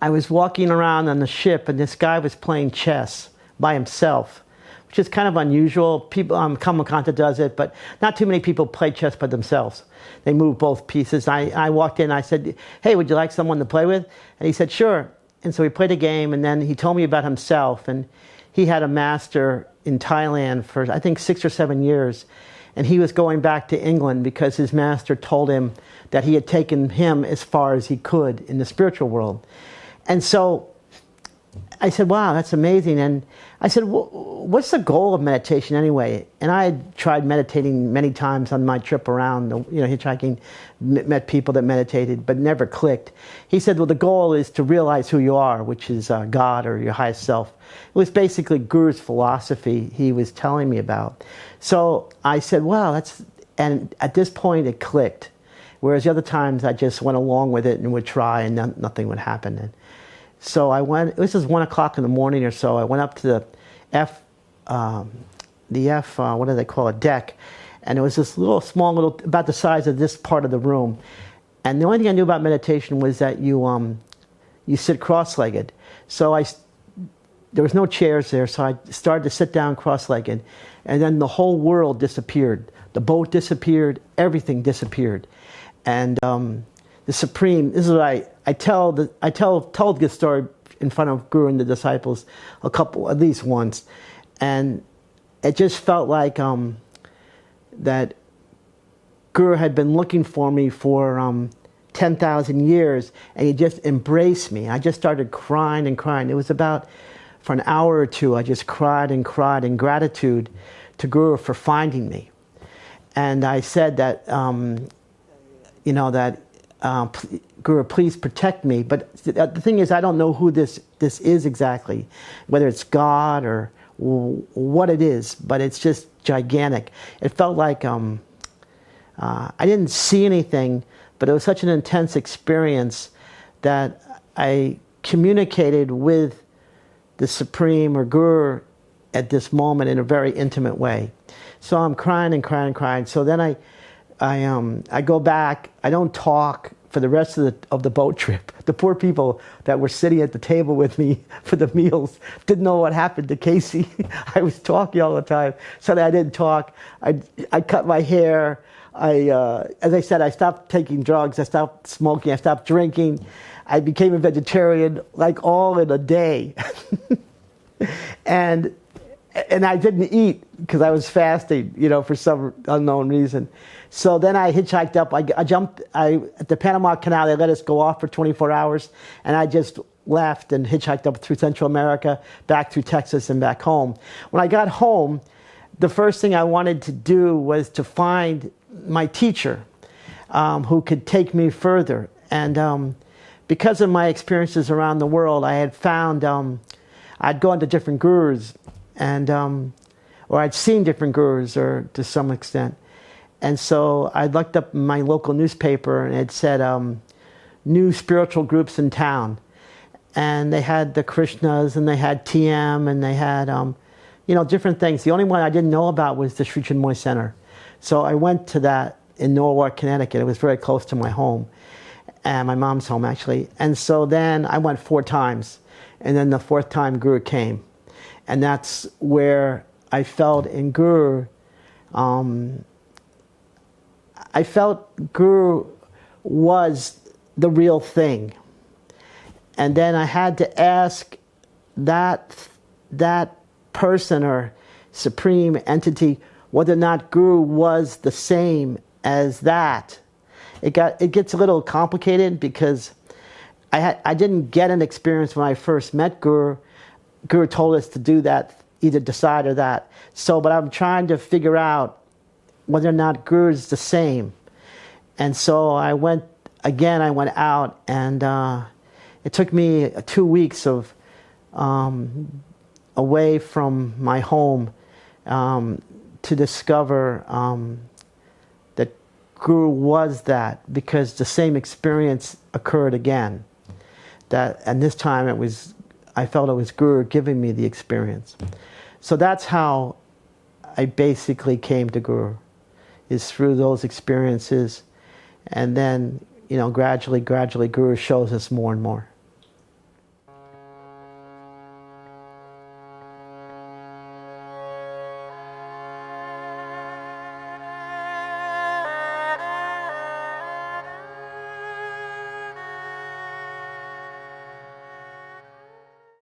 I was walking around on the ship, and this guy was playing chess by himself, which is kind of unusual. People, Kamakanta does it, but not too many people play chess by themselves. They move both pieces. I walked in, I said, hey, would you like someone to play with? And he said, sure. And so we played a game, and then he told me about himself, and he had a master in Thailand for, I think, 6 or 7 years, and he was going back to England because his master told him that he had taken him as far as he could in the spiritual world. And so I said, wow, that's amazing. And I said, what's the goal of meditation anyway? And I had tried meditating many times on my trip around, hitchhiking, met people that meditated, but never clicked. He said, well, the goal is to realize who you are, which is God or your highest self. It was basically Guru's philosophy he was telling me about. So I said, wow, and at this point it clicked. Whereas the other times I just went along with it and would try and nothing would happen. And so I went, this was 1 o'clock in the morning or so, I went up to the what do they call it, deck. And it was this small little, about the size of this part of the room. And the only thing I knew about meditation was that you sit cross-legged. So there was no chairs there, so I started to sit down cross-legged. And then the whole world disappeared. The boat disappeared, everything disappeared. And the Supreme, this is what I told this story in front of Guru and the disciples at least once. And it just felt like that Guru had been looking for me for 10,000 years, and he just embraced me. I just started crying and crying. It was about, for an hour or two, I just cried and cried in gratitude to Guru for finding me. And I said that, Guru, please protect me. But the thing is, I don't know who this is exactly, whether it's God or what it is, but it's just gigantic. It felt like I didn't see anything, but it was such an intense experience that I communicated with the Supreme or Guru at this moment in a very intimate way. So I'm crying and crying and crying. So then I go back. I don't talk for the rest of the boat trip. The poor people that were sitting at the table with me for the meals didn't know what happened to Casey. I was talking all the time. Suddenly I didn't talk. I cut my hair. As I said, I stopped taking drugs. I stopped smoking. I stopped drinking. I became a vegetarian, like all in a day. And I didn't eat because I was fasting, for some unknown reason. So then I hitchhiked up. I jumped at the Panama Canal. They let us go off for 24 hours, and I just left and hitchhiked up through Central America, back through Texas, and back home. When I got home, the first thing I wanted to do was to find my teacher, who could take me further. And because of my experiences around the world, I had found I'd gone to different gurus, and or I'd seen different gurus, or to some extent. And so I looked up my local newspaper, and it said new spiritual groups in town. And they had the Krishnas, and they had TM, and they had different things. The only one I didn't know about was the Sri Chinmoy Center. So I went to that in Norwalk, Connecticut. It was very close to my home, and my mom's home, actually. And so then I went 4 times, and then the 4th time Guru came. And that's where I felt in Guru, I felt Guru was the real thing. And then I had to ask that person or supreme entity whether or not Guru was the same as that. It gets a little complicated because I didn't get an experience when I first met Guru. Guru told us to do that, either decide or that. But I'm trying to figure out whether or not Guru is the same. And so I went out, and it took me 2 weeks of away from my home to discover that Guru was that, because the same experience occurred again. And this time I felt it was Guru giving me the experience. So that's how I basically came to Guru, is through those experiences. And then, gradually, Guru shows us more and more.